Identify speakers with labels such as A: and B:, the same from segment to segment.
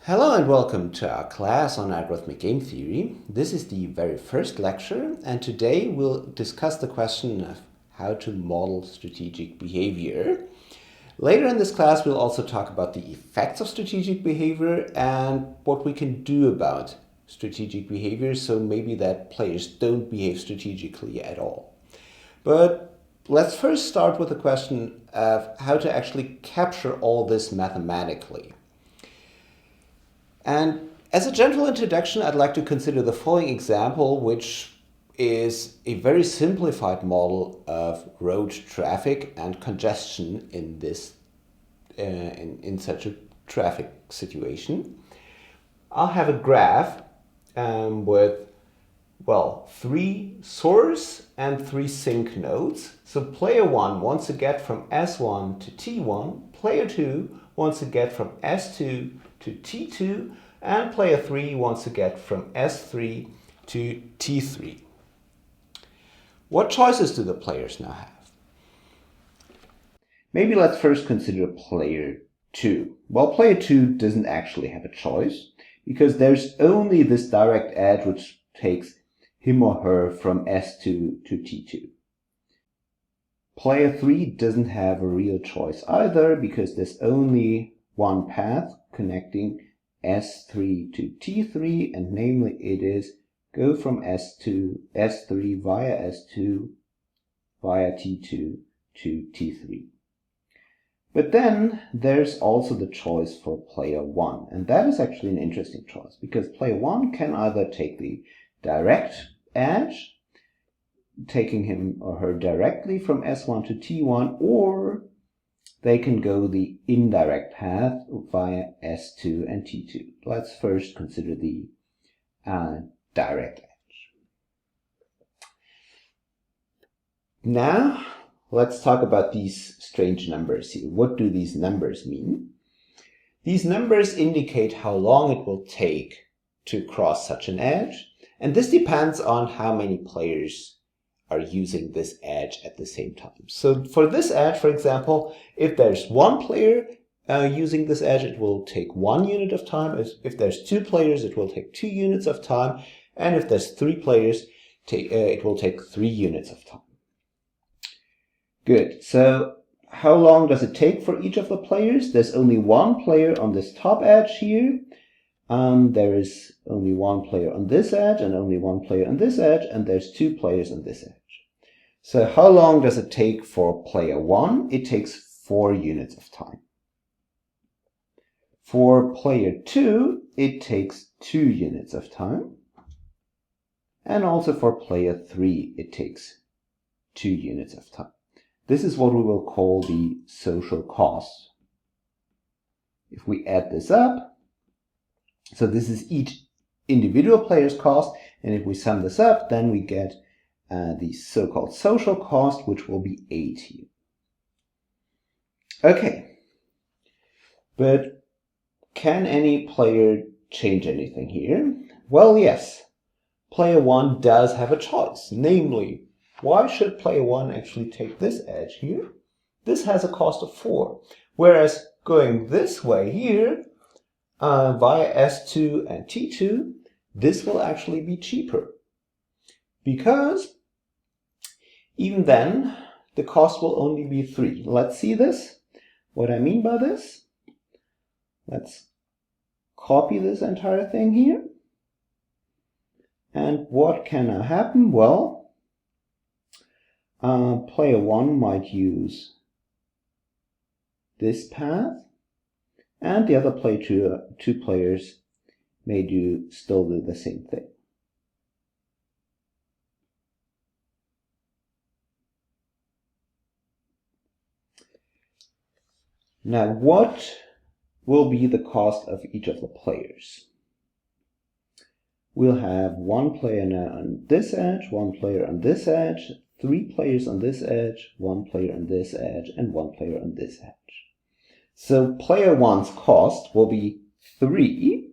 A: Hello and welcome to our class on algorithmic game theory. This is the very first lecture, and today we'll discuss the question of how to model strategic behavior. Later in this class we'll also talk about the effects of strategic behavior and what we can do about strategic behavior, so maybe that players don't behave strategically at all. But let's first start with the question of how to actually capture all this mathematically. And as a general introduction, I'd like to consider the following example, which is a very simplified model of road traffic and congestion in this in such a traffic situation. I'll have a graph with, well, 3 source and 3 sink nodes. So player 1 wants to get from S1 to T1, player 2 wants to get from S2 to T2, and player 3 wants to get from S3 to T3. What choices do the players now have? Maybe let's first consider player 2. Well, player 2 doesn't actually have a choice because there's only this direct edge which takes him or her from S2 to T2. Player 3 doesn't have a real choice either because there's only one path connecting S3 to T3, and namely it is go from S3 via S2 via T2 to T3. But then there's also the choice for player 1, and that is actually an interesting choice because player 1 can either take the direct edge, taking him or her directly from S1 to T1, or they can go the indirect path via S2 and T2. Let's first consider the direct edge. Now, let's talk about these strange numbers here. What do these numbers mean? These numbers indicate how long it will take to cross such an edge, and this depends on how many players are using this edge at the same time. So for this edge, for example, if there's one player using this edge, it will take 1 unit of time. If there's 2 players, it will take 2 units of time. And if there's 3 players, it will take 3 units of time. Good. So how long does it take for each of the players? There's only one player on this top edge here. There is only one player on this edge and only one player on this edge, and there's 2 players on this edge. So how long does it take for player 1? It takes 4 units of time. For player 2, it takes 2 units of time. And also for player 3, it takes 2 units of time. This is what we will call the social cost. If we add this up, so this is each individual player's cost, and if we sum this up, then we get the so-called social cost, which will be 8 here. Okay, but can any player change anything here? Well, yes. Player 1 does have a choice, namely, why should player 1 actually take this edge here? This has a cost of 4, whereas going this way here, via S2 and T2, this will actually be cheaper. Because even then, the cost will only be 3. Let's see this. What I mean by this. Let's copy this entire thing here. And what can now happen? Well, player 1 might use this path, and the other two players may still do the same thing. Now, what will be the cost of each of the players? We'll have one player now on this edge, one player on this edge, 3 players on this edge, 1 player on this edge, and 1 player on this edge. So player 1's cost will be 3.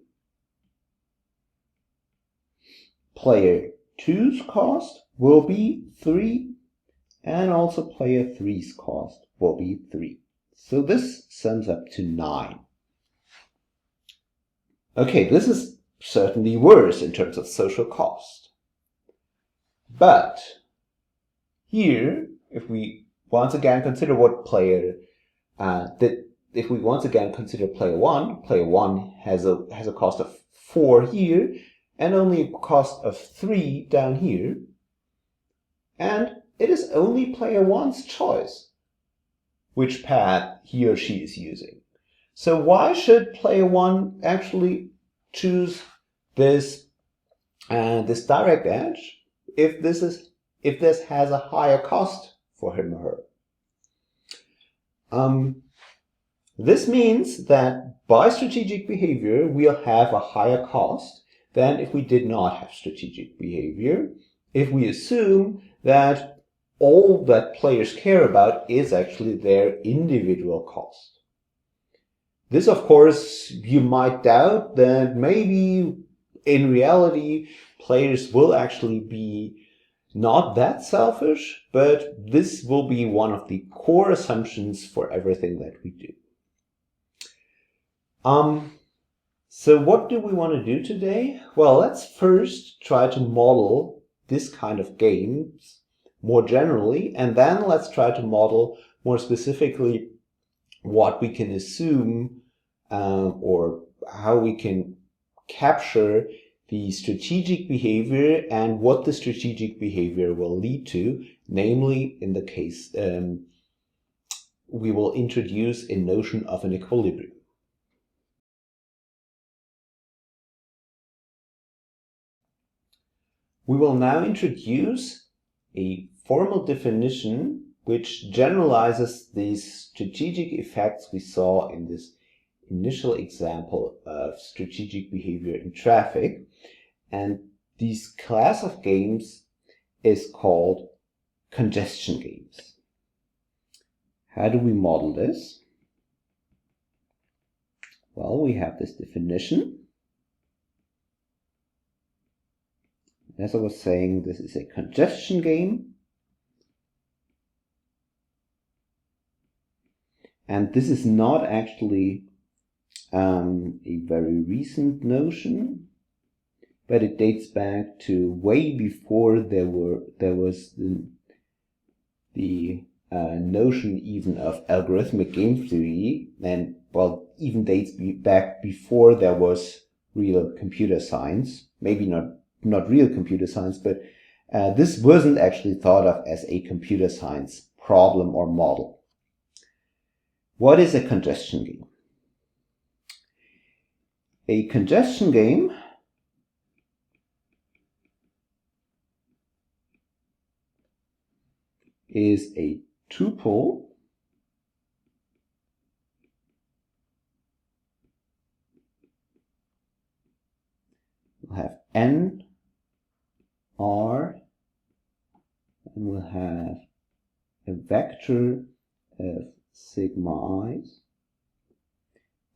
A: Player 2's cost will be 3. And also player 3's cost will be 3. So this sums up to 9. Okay, this is certainly worse in terms of social cost. But here, if we once again consider what player if we once again consider player one has a cost of 4 here and only a cost of 3 down here, and it is only player one's choice which path he or she is using. So why should player one actually choose this this direct edge if this has a higher cost for him or her? This means that by strategic behavior, we'll have a higher cost than if we did not have strategic behavior, if we assume that all that players care about is actually their individual cost. This, of course, you might doubt that maybe in reality, players will actually be not that selfish, but this will be one of the core assumptions for everything that we do. So what do we want to do today? Well, let's first try to model this kind of games more generally, and then let's try to model more specifically what we can assume or how we can capture the strategic behavior and what the strategic behavior will lead to, namely in the case we will introduce a notion of an equilibrium. We will now introduce a formal definition which generalizes these strategic effects we saw in this initial example of strategic behavior in traffic. And this class of games is called congestion games. How do we model this? Well, we have this definition. As I was saying, this is a congestion game. And this is not actually a very recent notion, but it dates back to way before there was the notion even of algorithmic game theory, and well, even dates back before there was real computer science. Maybe not real computer science, but this wasn't actually thought of as a computer science problem or model. What is a congestion game? A congestion game is a tuple we'll have n, r, and we'll have a vector of sigma i's,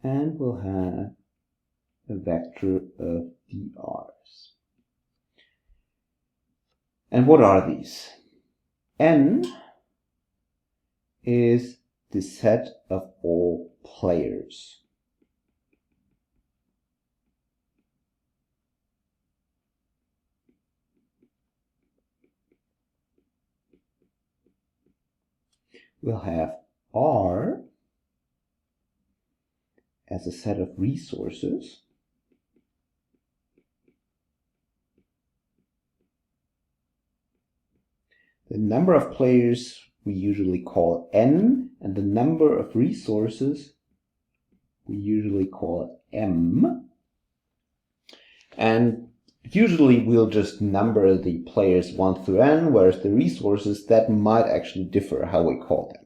A: and we'll have a vector of drs. And what are these? N is the set of all players. We'll have R as a set of resources. The number of players we usually call n, and the number of resources we usually call m. And usually we'll just number the players 1 through n, whereas the resources, that might actually differ how we call them.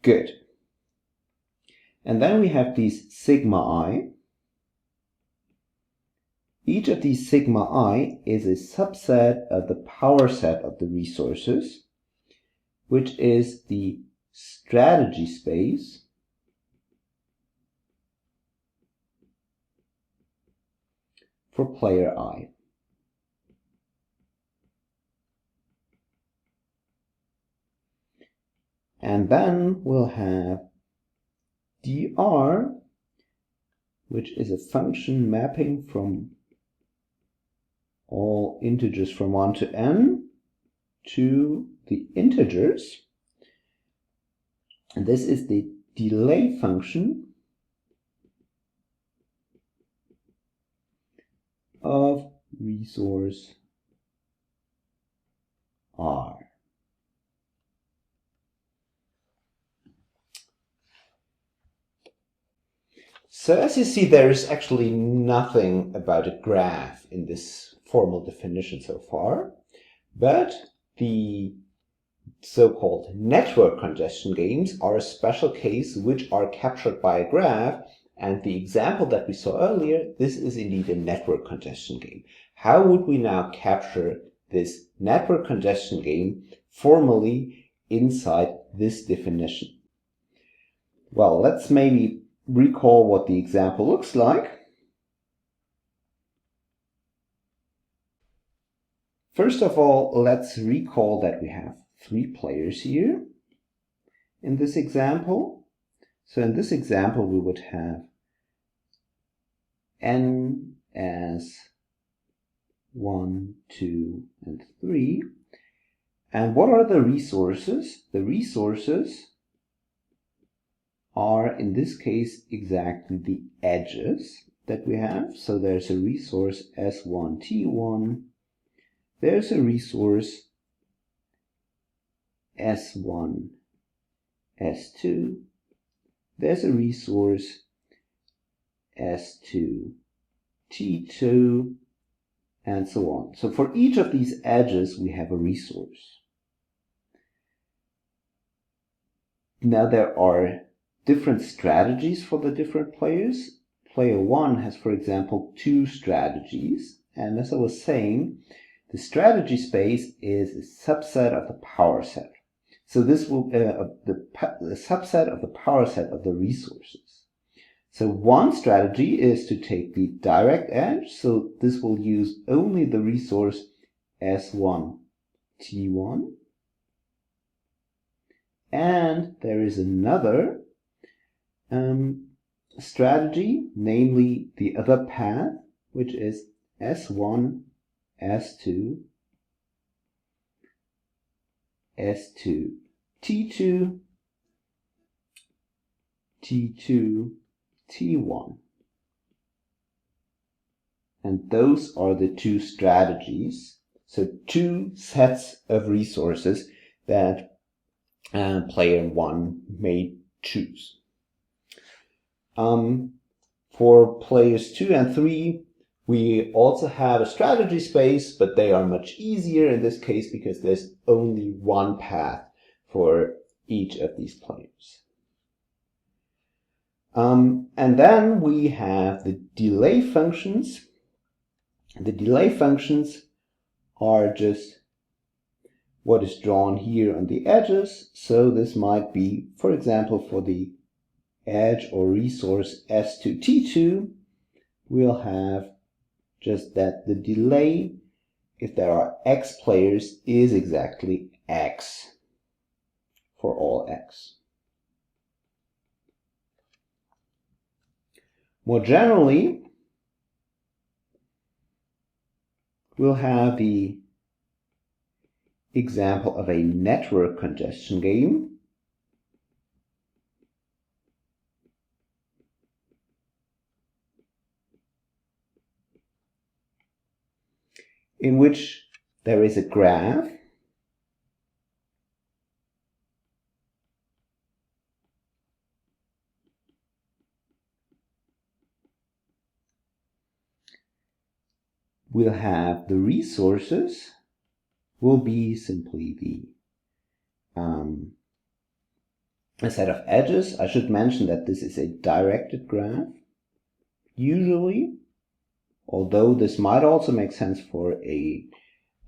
A: Good. And then we have these sigma I. Each of these sigma I is a subset of the power set of the resources, which is the strategy space for player I. And then we'll have dr, which is a function mapping from all integers from 1 to n to the integers. And this is the delay function of resource R. So as you see, there is actually nothing about a graph in this formal definition so far, but the so-called network congestion games are a special case which are captured by a graph, and the example that we saw earlier, this is indeed a network congestion game. How would we now capture this network congestion game formally inside this definition? Well, let's maybe recall what the example looks like. First of all, let's recall that we have 3 players here in this example. So in this example, we would have n as 1, 2, and 3. And what are the resources? The resources are, in this case, exactly the edges that we have. So there's a resource S1, T1. There's a resource S1, S2. There's a resource S2, T2, and so on. So for each of these edges, we have a resource. Now there are different strategies for the different players. Player 1 has, for example, 2 strategies. And as I was saying, the strategy space is a subset of the power set. So this will the subset of the power set of the resources. So one strategy is to take the direct edge. So this will use only the resource S1, T1. And there is another strategy, namely the other path, which is S1, S2, S2, T2, T2, T1. And those are the 2 strategies. So 2 sets of resources that player 1 may choose. For players 2 and 3, we also have a strategy space, but they are much easier in this case because there's only one path for each of these players. And then we have the delay functions. The delay functions are just what is drawn here on the edges. So this might be, for example, for the edge or resource S2, T2, we'll have just that the delay, if there are x players, is exactly x for all x. More generally, we'll have the example of a network congestion game. In which there is a graph we'll have the resources will be simply the a set of edges. I should mention that this is a directed graph usually, although this might also make sense for an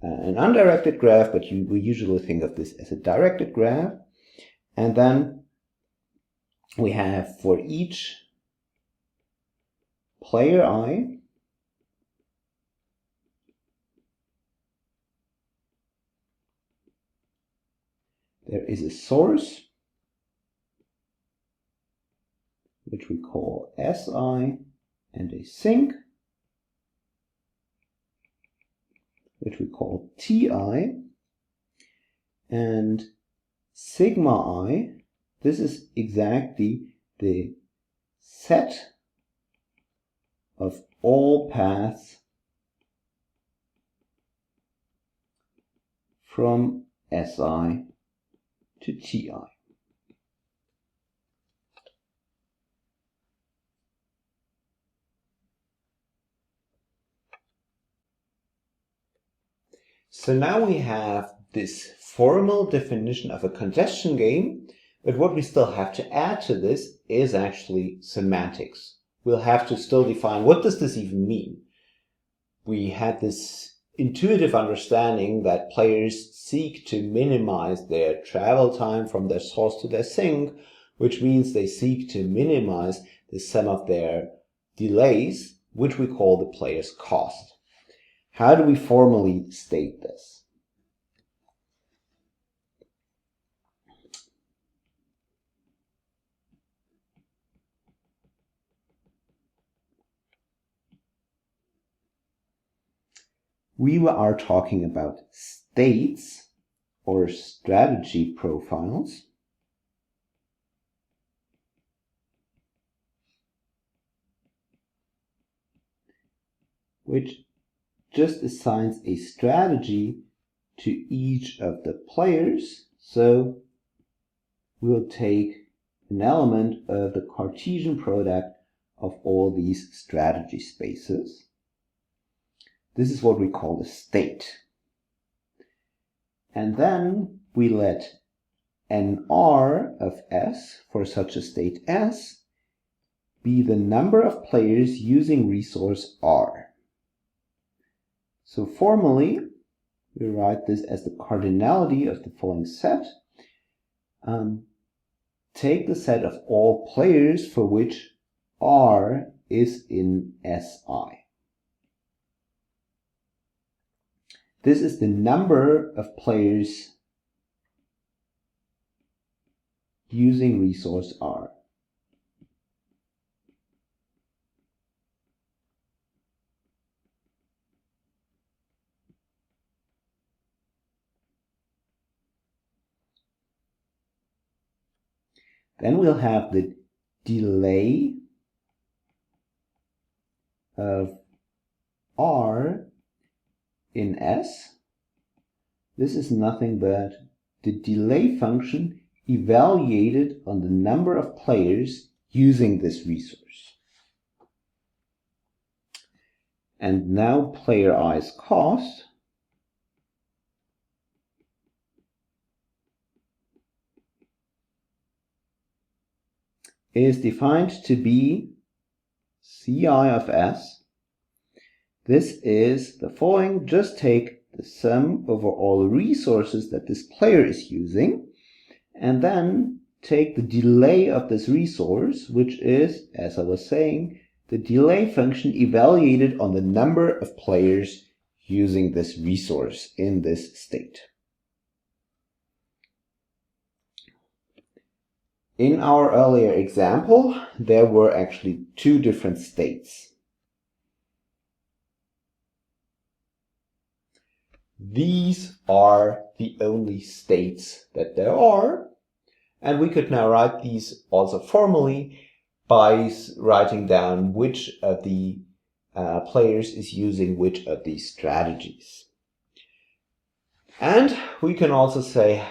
A: undirected graph, but we usually think of this as a directed graph. And then we have for each player I there is a source which we call Si, and a sink, which we call Ti, and sigma I, this is exactly the set of all paths from Si to Ti. So now we have this formal definition of a congestion game, but what we still have to add to this is actually semantics. We'll have to still define what does this even mean. We had this intuitive understanding that players seek to minimize their travel time from their source to their sink, which means they seek to minimize the sum of their delays, which we call the player's cost. How do we formally state this? We are talking about states or strategy profiles which just assigns a strategy to each of the players. So we'll take an element of the Cartesian product of all these strategy spaces. This is what we call a state. And then we let nr of S for such a state S be the number of players using resource R. So formally, we write this as the cardinality of the following set. Take the set of all players for which R is in Si. This is the number of players using resource R. Then we'll have the delay of R in S. This is nothing but the delay function evaluated on the number of players using this resource. And now player I's cost is defined to be Ci of S. This is the following. Just take the sum over all the resources that this player is using, and then take the delay of this resource, which is, as I was saying, the delay function evaluated on the number of players using this resource in this state. In our earlier example, there were actually two different states. These are the only states that there are, and we could now write these also formally by writing down which of the players is using which of these strategies. And we can also say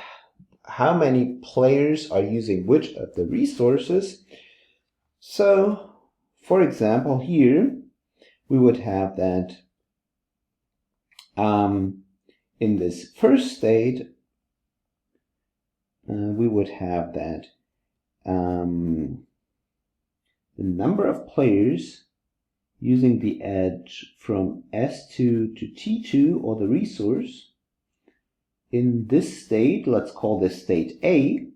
A: how many players are using which of the resources. So, for example, here we would have that in this first state, we would have that the number of players using the edge from S2 to T2, or the resource, in this state, let's call this state A,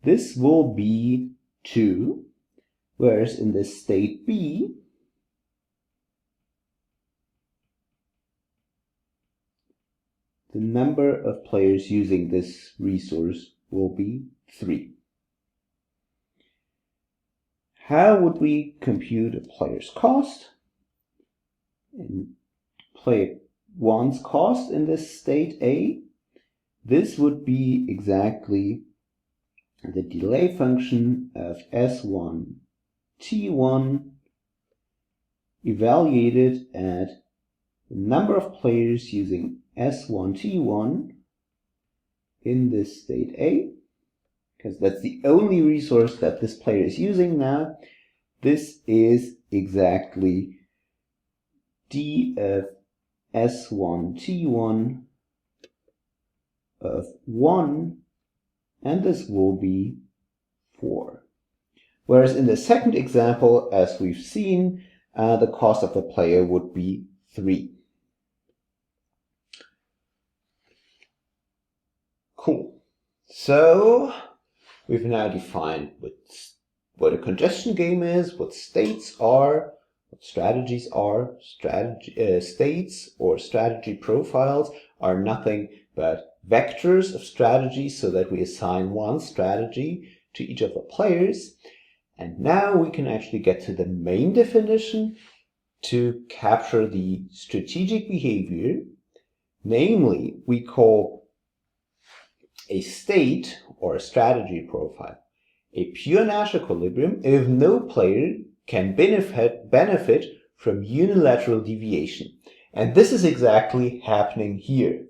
A: this will be 2, whereas in this state B, the number of players using this resource will be 3. how would we compute a player's cost? And player 1's cost in this state A. This would be exactly the delay function of S1 T1 evaluated at the number of players using S1 T1 in this state A, because that's the only resource that this player is using now. This is exactly d of S1 T1 of 1, and this will be 4. Whereas in the second example, as we've seen, the cost of the player would be 3. Cool. So we've now defined what a congestion game is, what states are, what strategies are. States or strategy profiles are nothing but vectors of strategies, so that we assign one strategy to each of the players. And now we can actually get to the main definition to capture the strategic behavior. Namely, we call a state or a strategy profile a pure Nash equilibrium if no player can benefit from unilateral deviation. And this is exactly happening here.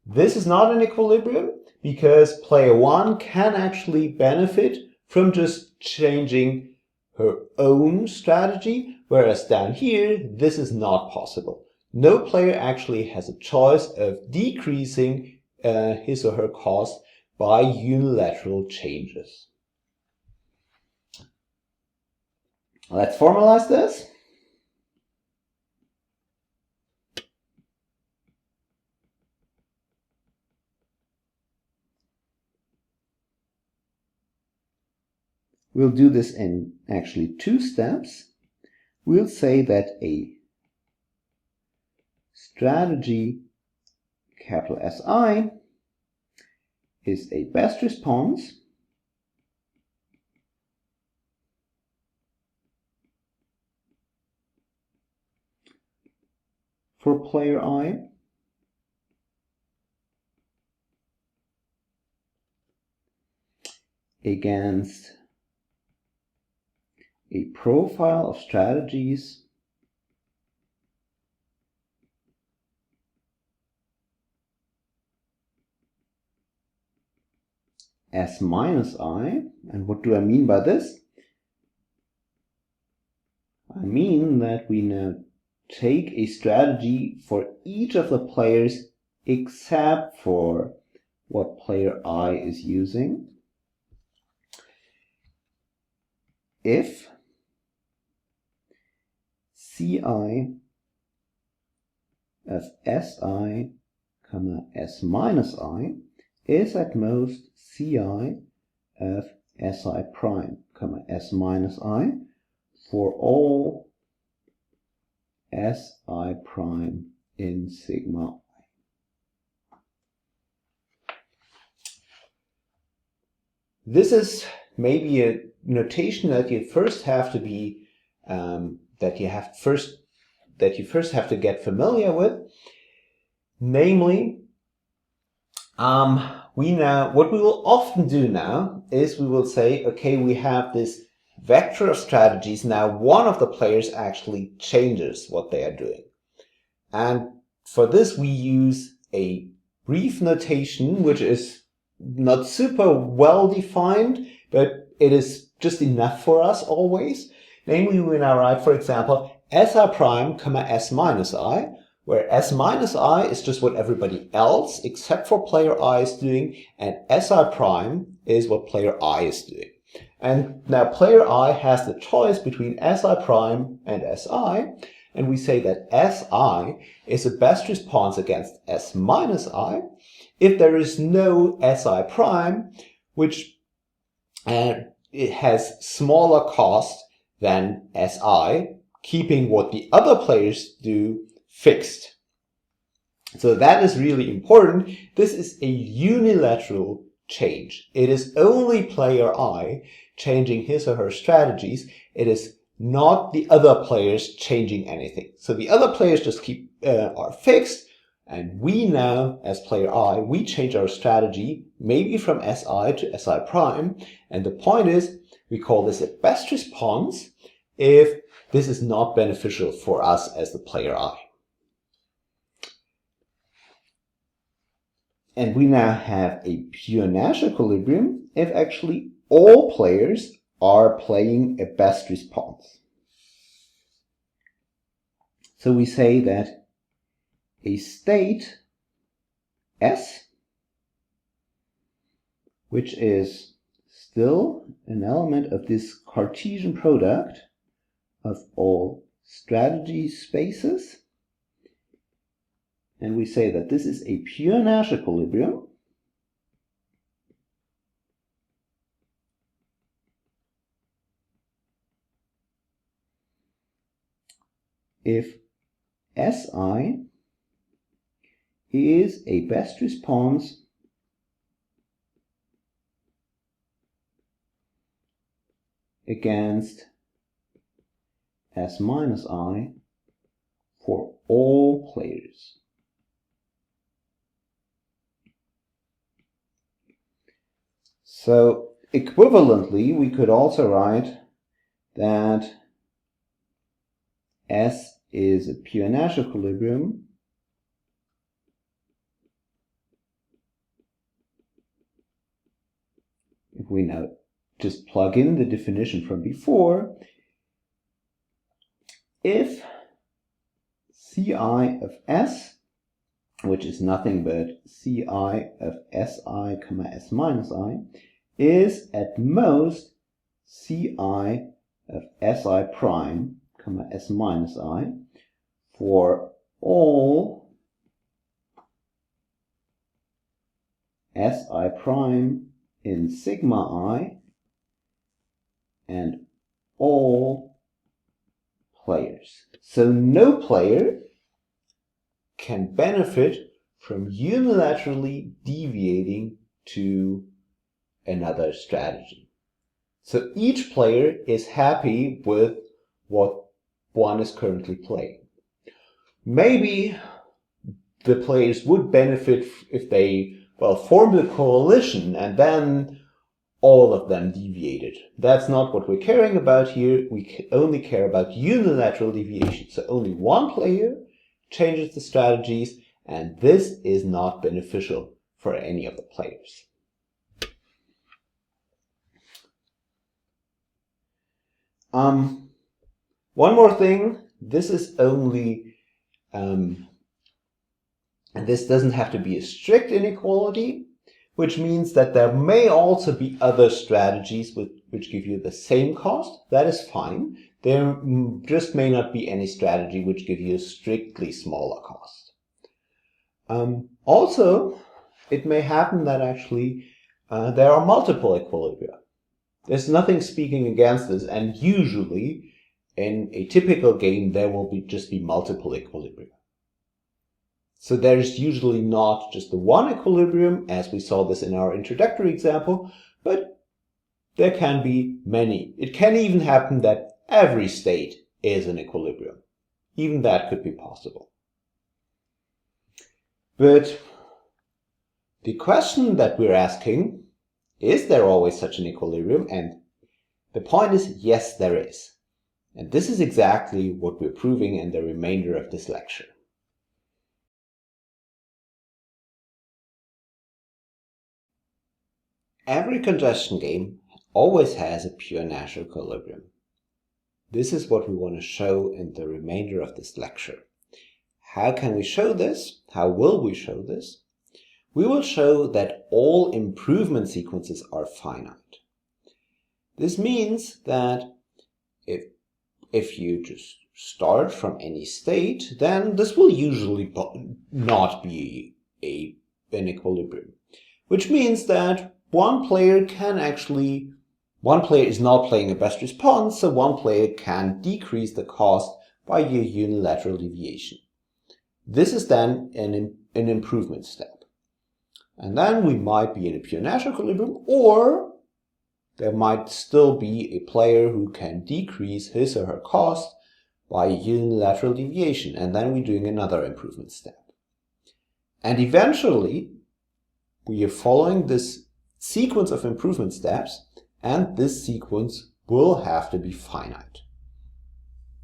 A: This is not an equilibrium because player 1 can actually benefit from just changing her own strategy, whereas down here, this is not possible. No player actually has a choice of decreasing his or her cost by unilateral changes. Let's formalize this. We'll do this in actually 2 steps. We'll say that a strategy capital SI is a best response for player I against a profile of strategies S minus I. And what do I mean by this? I mean that we now take a strategy for each of the players except for what player I is using. If Ci of Si, S minus I is at most Ci of Si prime, S minus I for all Si prime in sigma I. This is maybe a notation that you first have to be that you first have to get familiar with. Namely, what we will often do now is we will say, okay, we have this vector of strategies. Now one of the players actually changes what they are doing. And for this we use a brief notation, which is not super well defined, but it is just enough for us always. Namely, we now write, for example, Si prime, S minus I, where S minus I is just what everybody else except for player I is doing, and Si prime is what player I is doing. And now player I has the choice between Si prime and Si, and we say that Si is the best response against S minus I if there is no Si prime, which it has smaller cost than Si, keeping what the other players do fixed. So that is really important. This is a unilateral change. It is only player I changing his or her strategies. It is not the other players changing anything. So the other players just are fixed, and we now, as player I, we change our strategy, maybe from SI to SI prime, and the point is, we call this a best response if this is not beneficial for us as the player I. And we now have a pure Nash equilibrium if actually all players are playing a best response. So we say that a state S, which is still an element of this Cartesian product of all strategy spaces, and we say that this is a pure Nash equilibrium if SI is a best response against S minus I for all players. So equivalently, we could also write that S is a pure Nash equilibrium if we now just plug in the definition from before, if Ci of S, which is nothing but Ci of Si, S minus I, is at most Ci of Si prime, S minus I, for all Si prime in sigma I and all players. So no player can benefit from unilaterally deviating to another strategy. So each player is happy with what one is currently playing. Maybe the players would benefit if they, formed a coalition and then all of them deviated. That's not what we're caring about here. We only care about unilateral deviation. So only one player changes the strategies, and this is not beneficial for any of the players. One more thing, this is only, and this doesn't have to be a strict inequality, which means that there may also be other strategies which give you the same cost. That is fine. There just may not be any strategy which give you a strictly smaller cost. Also, it may happen that actually there are multiple equilibria. There's nothing speaking against this, and usually in a typical game there will just be multiple equilibria. So there's usually not just the one equilibrium, as we saw this in our introductory example, but there can be many. It can even happen that every state is an equilibrium. Even that could be possible. But the question that we're asking, is there always such an equilibrium? And the point is, yes, there is. And this is exactly what we're proving in the remainder of this lecture. Every congestion game always has a pure Nash equilibrium. This is what we want to show in the remainder of this lecture. How can we show this? How will we show this? We will show that all improvement sequences are finite. This means that if you just start from any state, then this will usually not be an equilibrium, which means that one player is not playing a best response, so one player can decrease the cost by a unilateral deviation. This is then an improvement step. And then we might be in a pure natural equilibrium, or there might still be a player who can decrease his or her cost by a unilateral deviation, and then we're doing another improvement step. And eventually, we are following this sequence of improvement steps, and this sequence will have to be finite.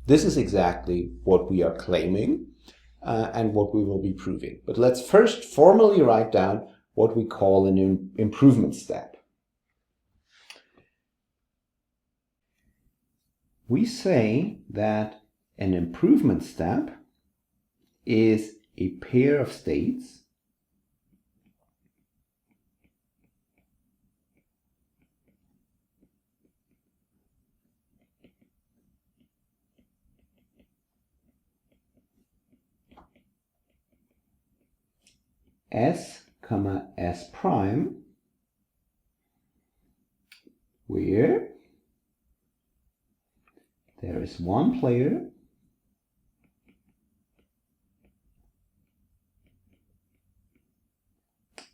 A: This is exactly what we are claiming and what we will be proving. But let's first formally write down what we call an improvement step. We say that an improvement step is a pair of states S, S prime, where there is one player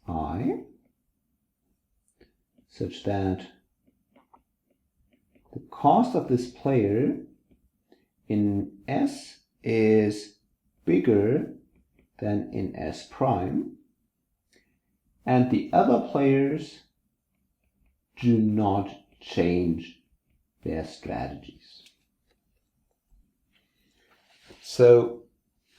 A: I, such that the cost of this player in S is bigger than in S prime, and the other players do not change their strategies. So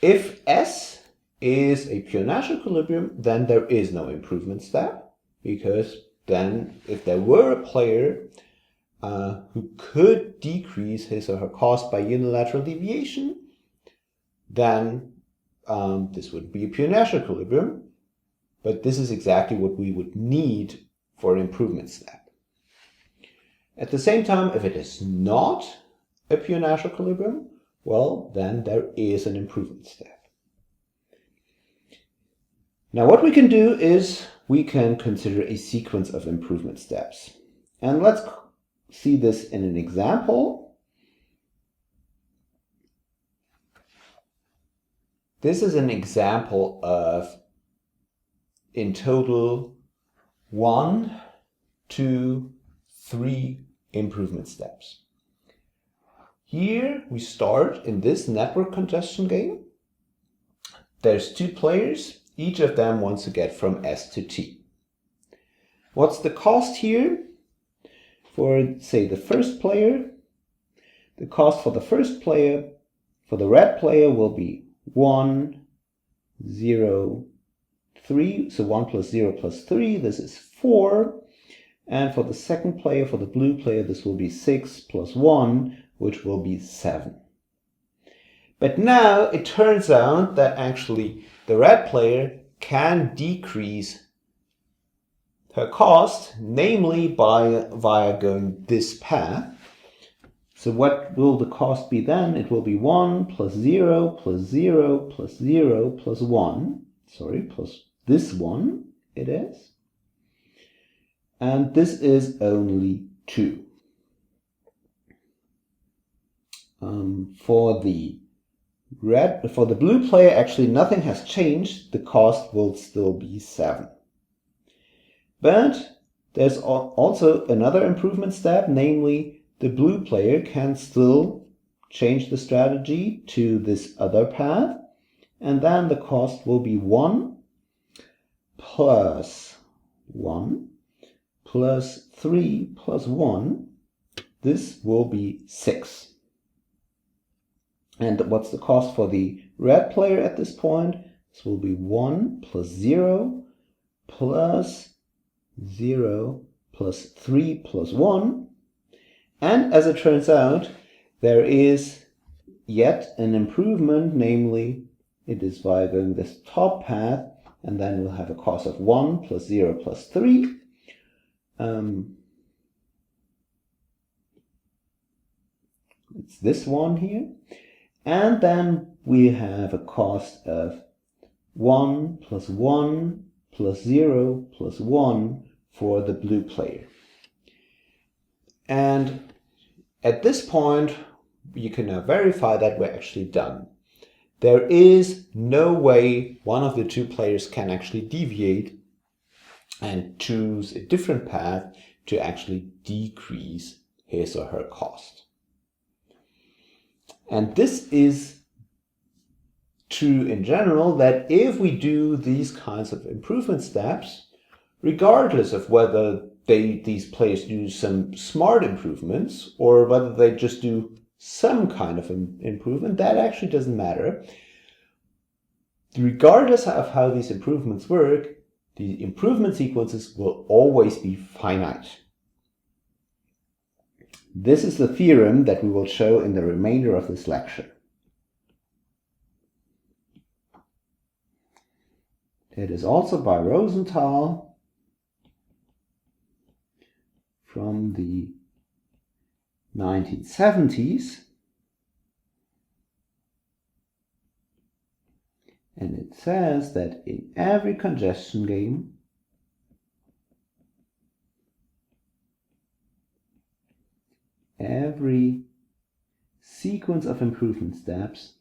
A: if S is a pure natural equilibrium, then there is no improvement step, because then if there were a player who could decrease his or her cost by unilateral deviation, then this would be a pure natural equilibrium, but this is exactly what we would need for an improvement step. At the same time, if it is not a pure natural equilibrium, well, then there is an improvement step. Now what we can do is we can consider a sequence of improvement steps. And let's see this in an example. This is an example of, in total, 1, 2, 3 improvement steps. Here we start in this network congestion game. There's 2 players. Each of them wants to get from S to T. What's the cost here? For, say, the first player, the cost for the first player, for the red player, will be 1, 0, 3. So 1 plus 0 plus 3, this is 4. And for the second player, for the blue player, this will be 6 plus 1, which will be 7. But now it turns out that actually the red player can decrease her cost, namely via going this path. So what will the cost be then? It will be 1 plus 0 plus 0 plus 0 plus 1. Sorry, plus this one it is. And this is only 2. For the blue player, actually nothing has changed. The cost will still be 7. But there's also another improvement step, namely the blue player can still change the strategy to this other path, and then the cost will be 1 plus 1 plus 3 plus 1. This will be 6. And what's the cost for the red player at this point? This will be 1 plus 0 plus 0 plus 3 plus 1. And as it turns out, there is yet an improvement, namely it is via going this top path, and then we'll have a cost of 1 plus 0 plus 3. It's this one here. And then we have a cost of 1 plus 1 plus 0 plus 1 for the blue player. And at this point, you can now verify that we're actually done. There is no way one of the 2 players can actually deviate and choose a different path to actually decrease his or her cost. And this is true in general, that if we do these kinds of improvement steps, regardless of whether these players do some smart improvements or whether they just do some kind of improvement, that actually doesn't matter. Regardless of how these improvements work, the improvement sequences will always be finite. This is the theorem that we will show in the remainder of this lecture. It is also by Rosenthal from the 1970s. And it says that in every congestion game, every sequence of improvement steps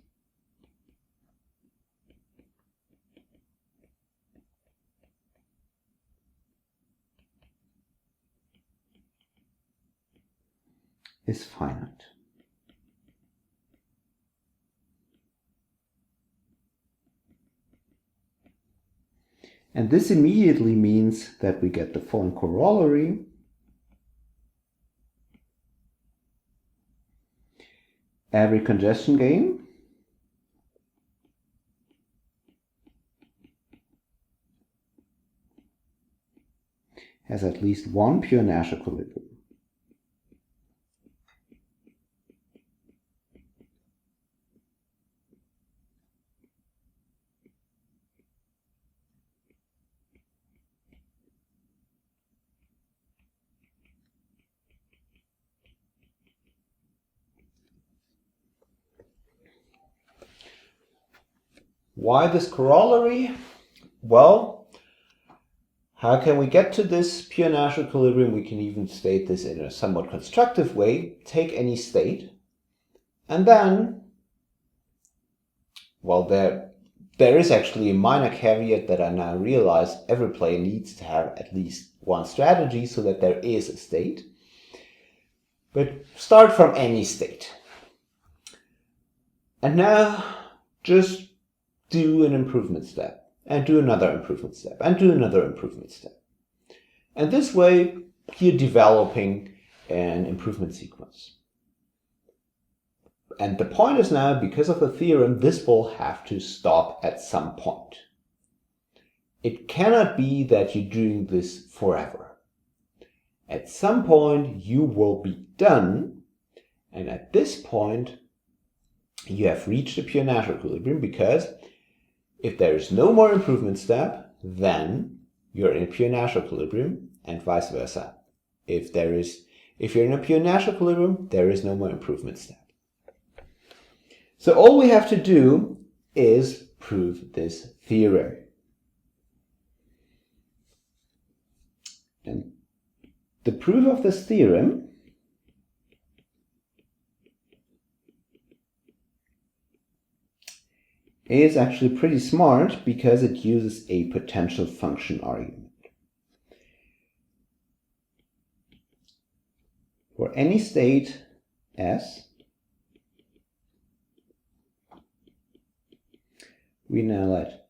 A: is finite. And this immediately means that we get the following corollary. Every congestion game has at least one pure Nash equilibrium. Why this corollary? Well, how can we get to this pure Nash equilibrium? We can even state this in a somewhat constructive way. Take any state, and then, well, there is actually a minor caveat that I now realize. Every player needs to have at least one strategy so that there is a state. But start from any state. And now just do an improvement step, and do another improvement step, and do another improvement step. And this way, you're developing an improvement sequence. And the point is now, because of the theorem, this will have to stop at some point. It cannot be that you're doing this forever. At some point, you will be done, and at this point, you have reached a pure Nash equilibrium, because if there is no more improvement step, then you're in a pure Nash equilibrium, and vice versa. If you're in a pure Nash equilibrium, there is no more improvement step. So all we have to do is prove this theorem. And the proof of this theorem is actually pretty smart, because it uses a potential function argument. For any state S, we now let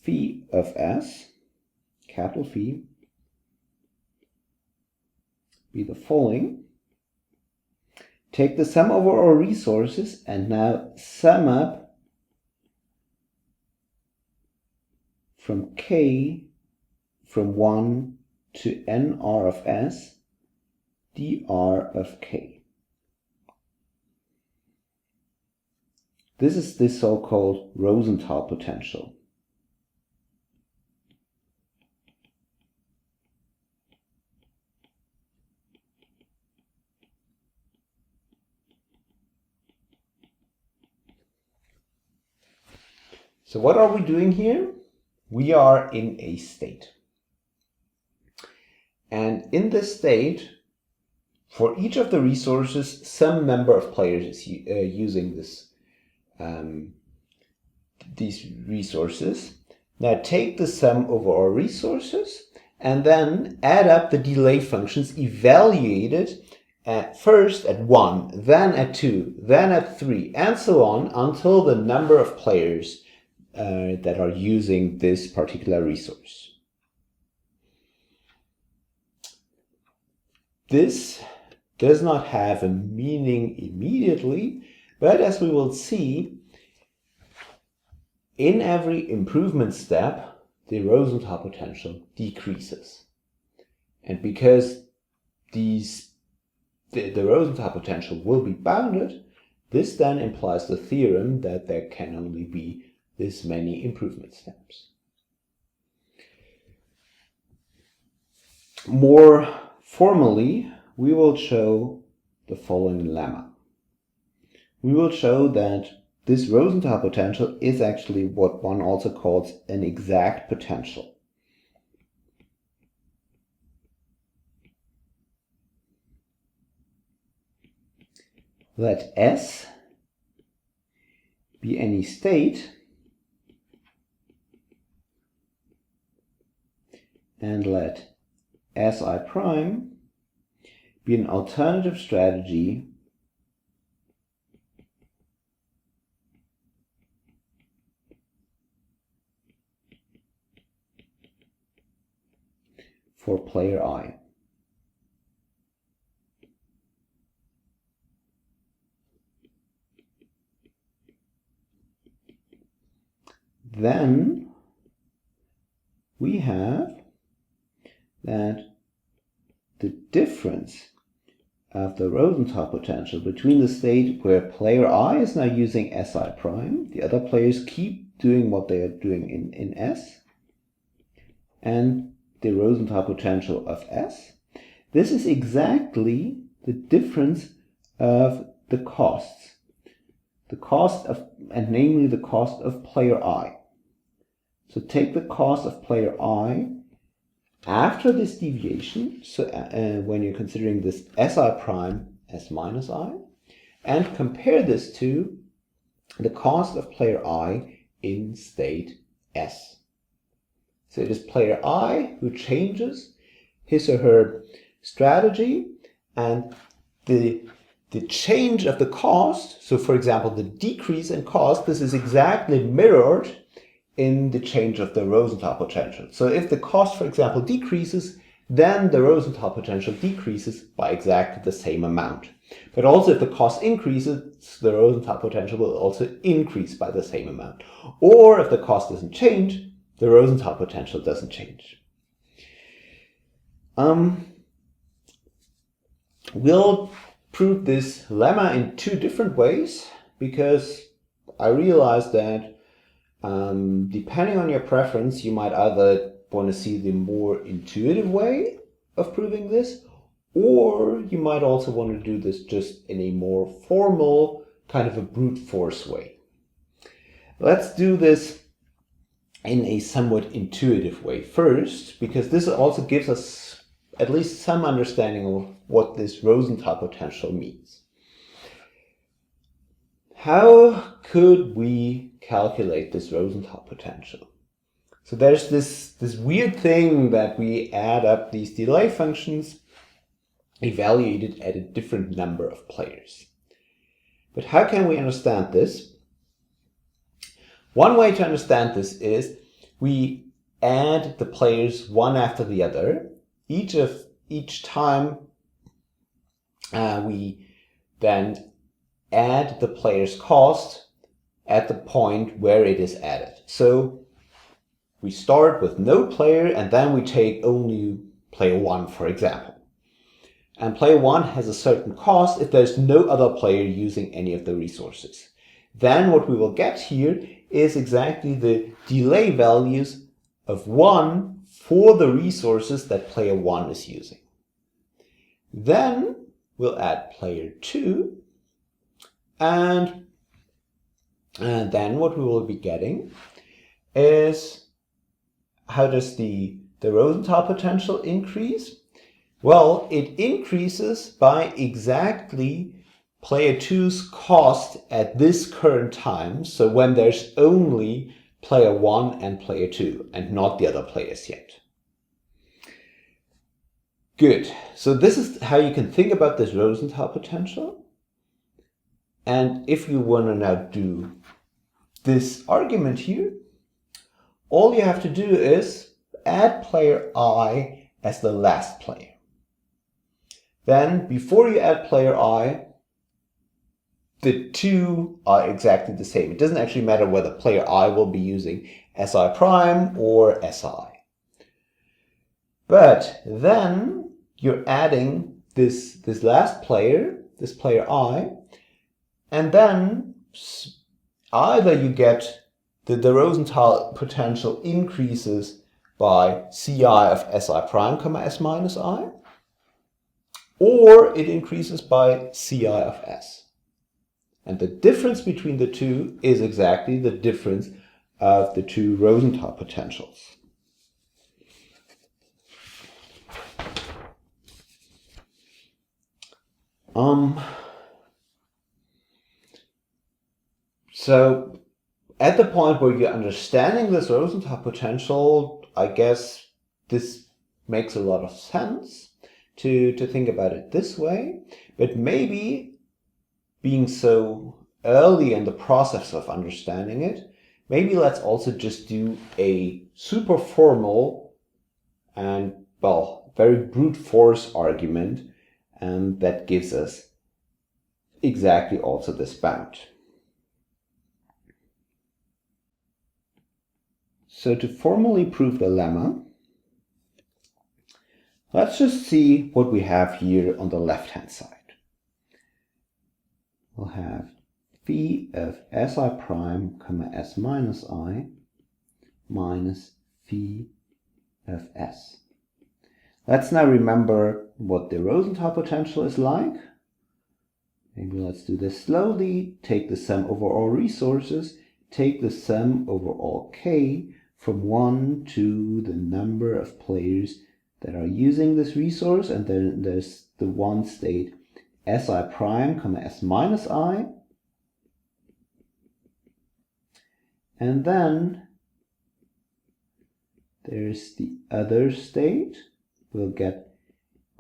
A: phi of S, capital Phi, be the following. Take the sum over all resources and now sum up from K from 1 to NR of S, dr of K. This is the so-called Rosenthal potential. So what are we doing here? We are in a state. And in this state, for each of the resources, some number of players is using these resources. Now take the sum over our resources and then add up the delay functions evaluated first at 1, then at 2, then at 3, and so on until the number of players that are using this particular resource. This does not have a meaning immediately, but as we will see, in every improvement step, the Rosenthal potential decreases. And because the Rosenthal potential will be bounded, this then implies the theorem that there can only be this many improvement steps. More formally, we will show the following lemma. We will show that this Rosenthal potential is actually what one also calls an exact potential. Let S be any state and let Si prime be an alternative strategy for player I. Then we have that the difference of the Rosenthal potential between the state where player I is now using Si prime, the other players keep doing what they are doing in S, and the Rosenthal potential of S. This is exactly the difference of the costs. The cost of, and namely the cost of player I. So take the cost of player I after this deviation, so when you're considering this Si prime S minus I, and compare this to the cost of player I in state S. So it is player I who changes his or her strategy, and the change of the cost, so for example the decrease in cost, this is exactly mirrored in the change of the Rosenthal potential. So if the cost, for example, decreases, then the Rosenthal potential decreases by exactly the same amount. But also if the cost increases, the Rosenthal potential will also increase by the same amount. Or if the cost doesn't change, the Rosenthal potential doesn't change. We'll prove this lemma in two different ways, because I realized that depending on your preference, you might either want to see the more intuitive way of proving this, or you might also want to do this just in a more formal, kind of a brute force way. Let's do this in a somewhat intuitive way first, because this also gives us at least some understanding of what this Rosenthal potential means. How could we calculate this Rosenthal potential? So there's this weird thing that we add up these delay functions evaluated at a different number of players. But how can we understand this? One way to understand this is we add the players one after the other. Each time we then add the player's cost at the point where it is added. So we start with no player and then we take only player 1, for example. And player 1 has a certain cost if there's no other player using any of the resources. Then what we will get here is exactly the delay values of 1 for the resources that player 1 is using. Then we'll add player 2, and then what we will be getting is, how does the Rosenthal potential increase? Well, it increases by exactly player 2's cost at this current time. So when there's only player 1 and player 2 and not the other players yet. Good. So this is how you can think about this Rosenthal potential. And if you want to now do this argument here, all you have to do is add player I as the last player. Then, before you add player I, the two are exactly the same. It doesn't actually matter whether player I will be using Si prime or Si. But then you're adding this last player, this player I, and then either you get the Rosenthal potential increases by Ci of Si prime comma S minus I, or it increases by Ci of S. And the difference between the two is exactly the difference of the two Rosenthal potentials. So at the point where you're understanding this Rosenthal potential, I guess this makes a lot of sense to think about it this way, but maybe being so early in the process of understanding it, maybe let's also just do a super formal and, well, very brute force argument that gives us exactly also this bound. So to formally prove the lemma, let's just see what we have here on the left-hand side. We'll have phi of Si prime comma S minus I minus phi of S. Let's now remember what the Rosenthal potential is like. Maybe let's do this slowly. Take the sum over all resources. Take the sum over all k from 1 to the number of players that are using this resource, and then there's the one state Si prime comma S minus I, and then there's the other state. We'll get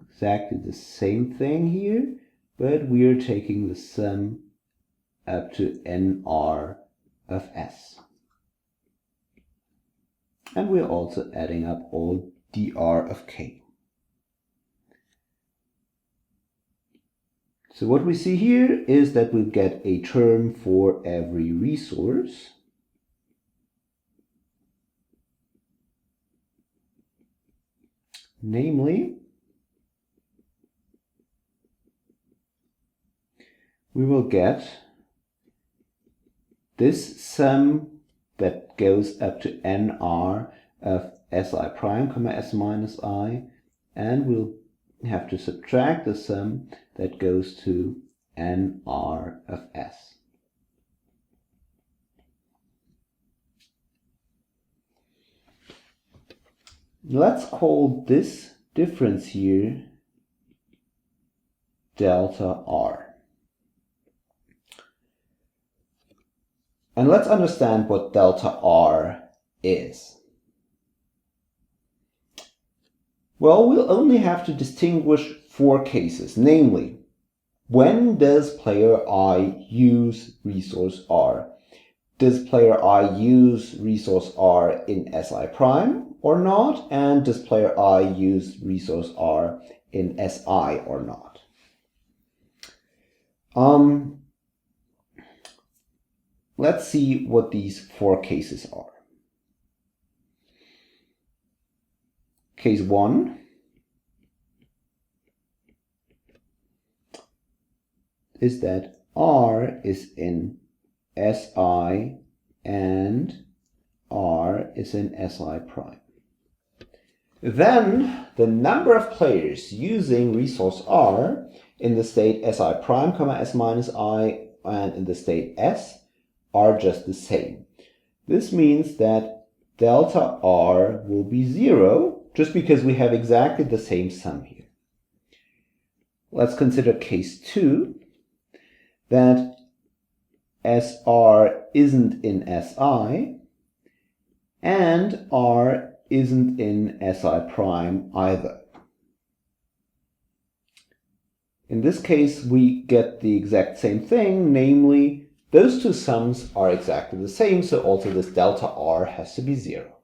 A: exactly the same thing here, but we're taking the sum up to NR of S. And we're also adding up all dr of k. So what we see here is that we'll get a term for every resource. Namely, we will get this sum that goes up to NR of Si prime comma S minus I, and we'll have to subtract the sum that goes to NR of S. Let's call this difference here delta R. And let's understand what delta R is. Well, we'll only have to distinguish 4 cases, namely, when does player I use resource R? Does player I use resource R in Si prime or not? And does player I use resource R in Si or not? Let's see what these 4 cases are. Case 1 is that R is in Si and R is in Si prime. Then the number of players using resource R in the state Si prime comma S minus I and in the state S are just the same. This means that delta R will be 0 just because we have exactly the same sum here. Let's consider case 2, that SR isn't in Si, and R isn't in SI prime either. In this case, we get the exact same thing, namely, those two sums are exactly the same, so also this delta R has to be 0.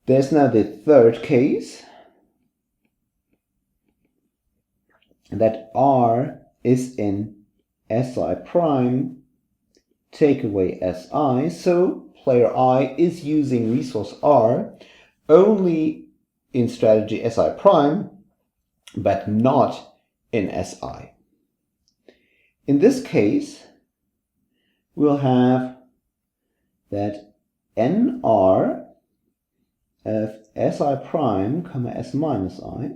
A: There's now the third case, that R is in SI prime, take away SI, so player I is using resource R only in strategy SI prime, but not in SI. In this case, we'll have that NR of SI prime, comma S minus I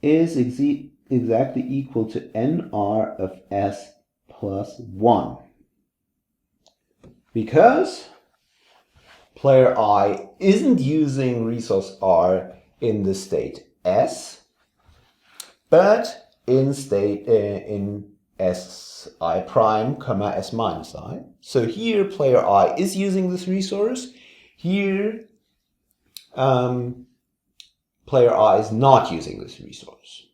A: is exactly equal to NR of S plus 1. Because player I isn't using resource R in the state S, but in state in SI prime, comma S minus I. So here player I is using this resource. Here player I is not using this resource.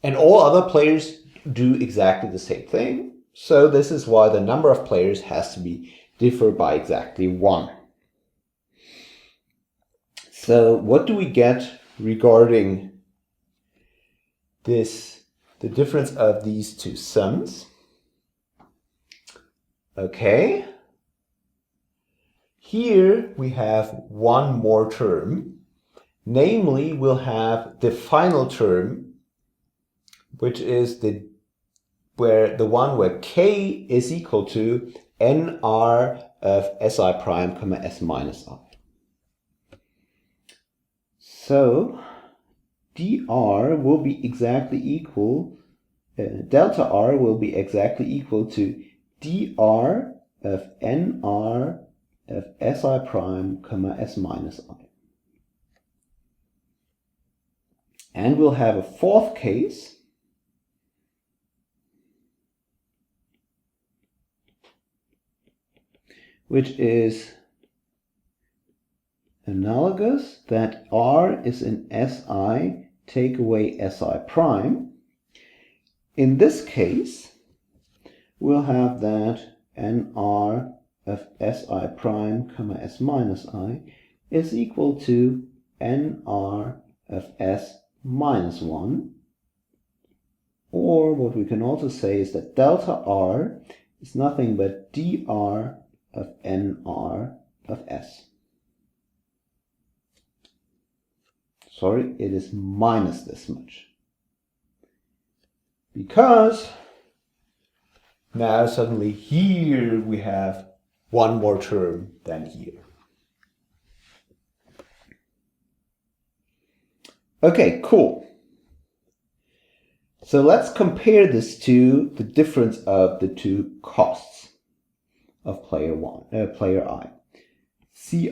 A: And all other players do exactly the same thing. So this is why the number of players has to be differ by exactly 1. So what do we get regarding this, the difference of these two sums? Okay. Here we have one more term. Namely, we'll have the final term, which is the one where K is equal to NR of SI prime, comma S minus I. So dr will be exactly equal, delta R will be exactly equal to dr of NR of SI prime, comma S minus I. And we'll have a fourth case, which is analogous, that R is in SI, take away SI prime. In this case, we'll have that NR of SI prime, comma S minus I is equal to NR of S minus 1. Or what we can also say is that delta R is nothing but dr of NR of S. Sorry, it is minus this much. Because now suddenly here we have one more term than here. Okay, cool. So let's compare this to the difference of the two costs of player I. Ci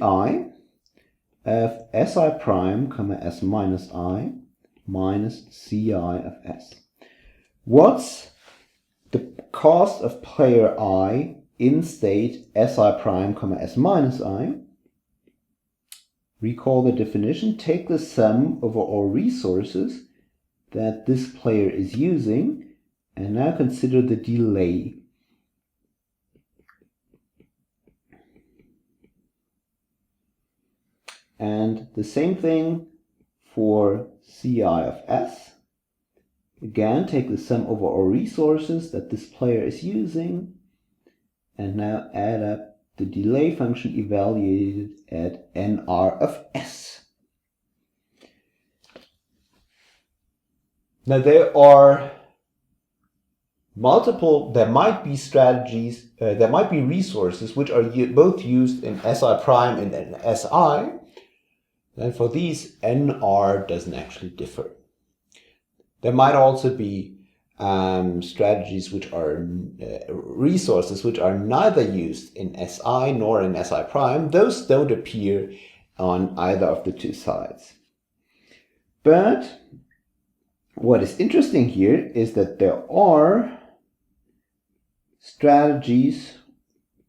A: of Si prime, comma S minus I minus Ci of S. What's the cost of player I in state Si prime, comma S minus I? Recall the definition. Take the sum over all resources that this player is using, and now consider the delay. And the same thing for Ci of S. Again, take the sum over all resources that this player is using, and now add up the delay function evaluated at NR of S. Now there might be strategies, there might be resources which are both used in Si prime and in Si, and for these NR doesn't actually differ. There might also be strategies which are resources which are neither used in Si nor in Si prime. Those don't appear on either of the two sides. But what is interesting here is that there are strategies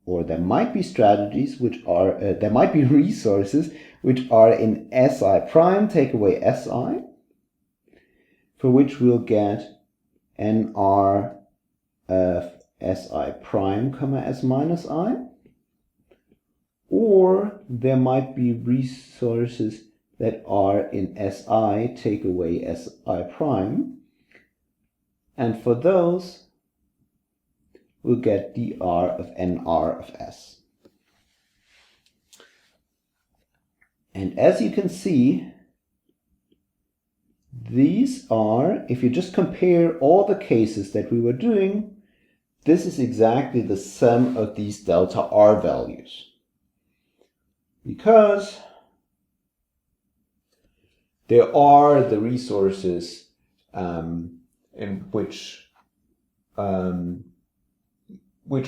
A: or there might be strategies which are, there might be resources which are in Si prime, take away Si, for which we'll get NR of Si prime, comma S minus I. Or there might be resources that are in Si, take away Si prime. And for those, we'll get dr of nr of S. And as you can see, these are, if you just compare all the cases that we were doing, this is exactly the sum of these delta R values. Because there are the resources in which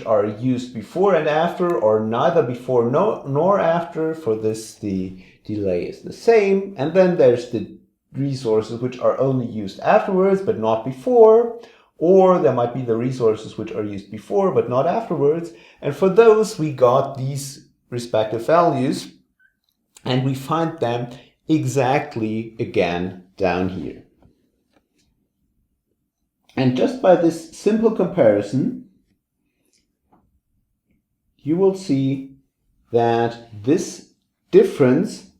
A: are used before and after, or neither before nor after. For this, the delay is the same. And then there's the resources which are only used afterwards but not before, or there might be the resources which are used before but not afterwards. And for those, we got these respective values, and we find them exactly again down here. And just by this simple comparison, you will see that this difference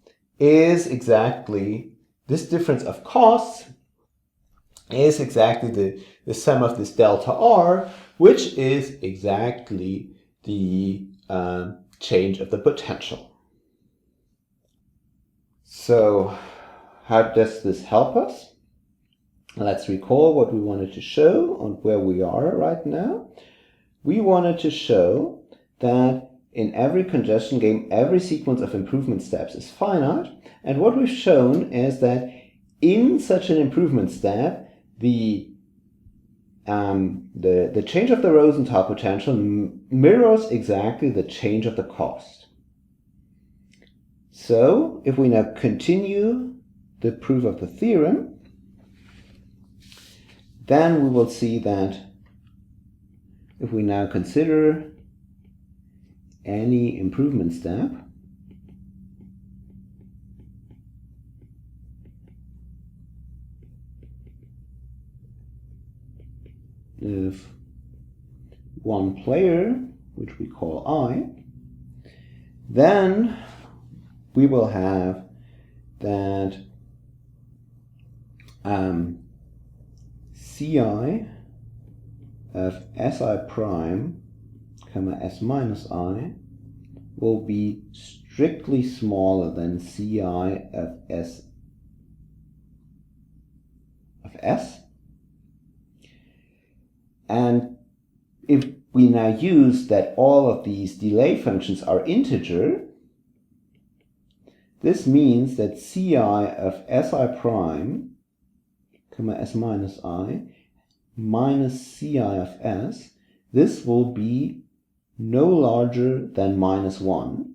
A: is exactly, this difference of costs is exactly the sum of this delta R, which is exactly the change of the potential. So how does this help us? Let's recall what we wanted to show and where we are right now. We wanted to show that in every congestion game, every sequence of improvement steps is finite. And what we've shown is that in such an improvement step, the change of the Rosenthal potential mirrors exactly the change of the cost. So if we now continue the proof of the theorem, then we will see that if we now consider any improvement step, if one player, which we call I, then we will have that Ci of Si prime, comma S minus I, will be strictly smaller than Ci of S of S. And if we now use that all of these delay functions are integer, this means that Ci of Si prime, comma S minus I, minus Ci of S, this will be no larger than minus 1.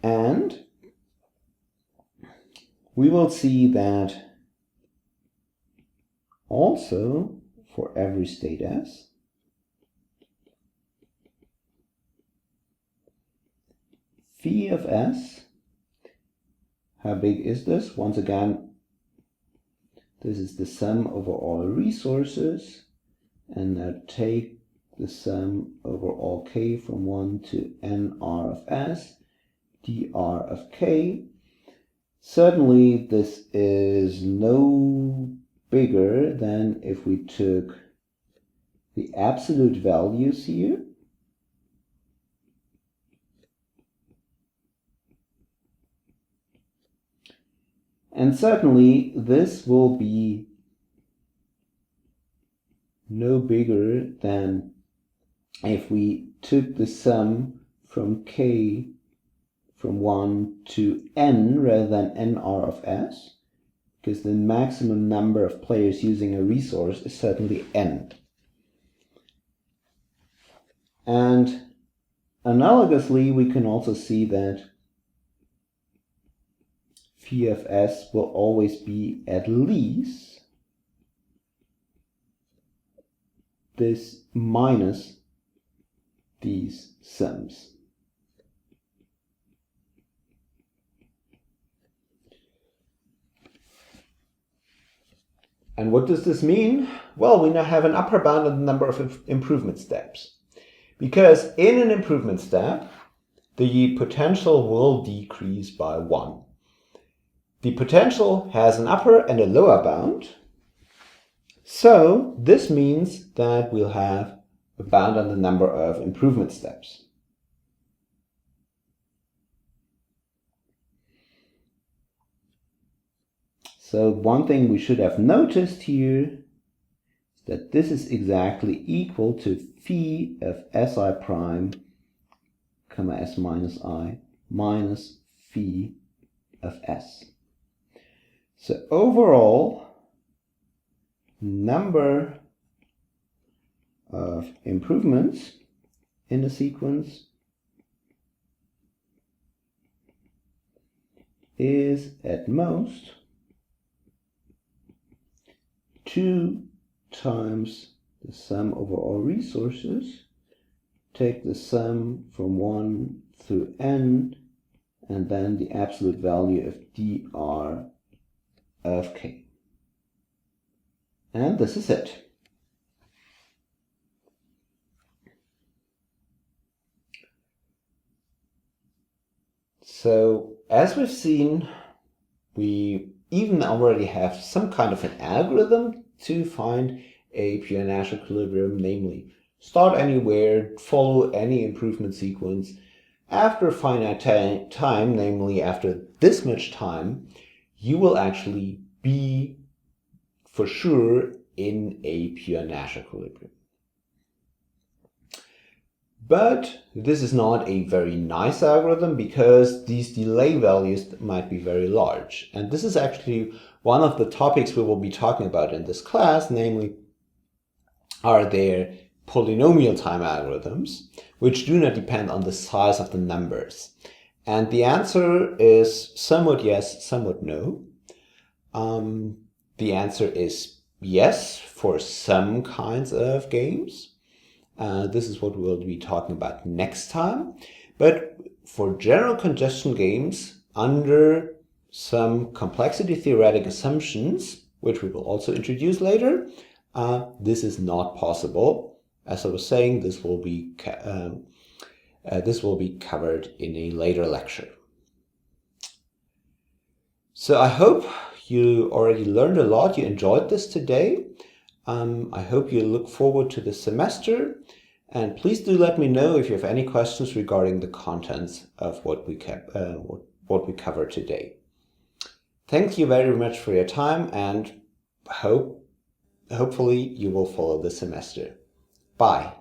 A: And we will see that also for every state S, phi of S, how big is this? Once again, this is the sum over all resources, and now take the sum over all k from 1 to nr of S, dr of k. Certainly this is no bigger than if we took the absolute values here, and certainly this will be no bigger than if we took the sum from k from 1 to n rather than nr of S, because the maximum number of players using a resource is certainly n. And Analogously, we can also see that phi of s will always be at least this minus these sums. And what does this mean? Well, we now have an upper bound on the number of improvement steps. Because in an improvement step, the potential will decrease by 1. The potential has an upper and a lower bound. So this means that we'll have a bound on the number of improvement steps. So one thing we should have noticed here is that this is exactly equal to phi of si prime, comma s minus I, minus phi of s. So overall, number of improvements in a sequence is at most 2 times the sum over all resources. Take the sum from 1 through n, and then the absolute value of dr of k. And this is it. So as we've seen, we even already have some kind of an algorithm to find a pure Nash equilibrium, namely start anywhere, follow any improvement sequence. After a finite time, namely after this much time, you will actually be for sure in a pure Nash equilibrium. But this is not a very nice algorithm because these delay values might be very large. And this is actually one of the topics we will be talking about in this class, namely, are there polynomial time algorithms which do not depend on the size of the numbers? And the answer is somewhat yes, somewhat no. The answer is yes for some kinds of games. This is what we'll be talking about next time. But for general congestion games, under some complexity theoretic assumptions, which we will also introduce later, this is not possible. As I was saying, this will be covered in a later lecture. So I hope you already learned a lot. You enjoyed this today. I hope you look forward to the semester, and please do let me know if you have any questions regarding the contents of what we covered today. Thank you very much for your time, and hopefully you will follow the semester. Bye.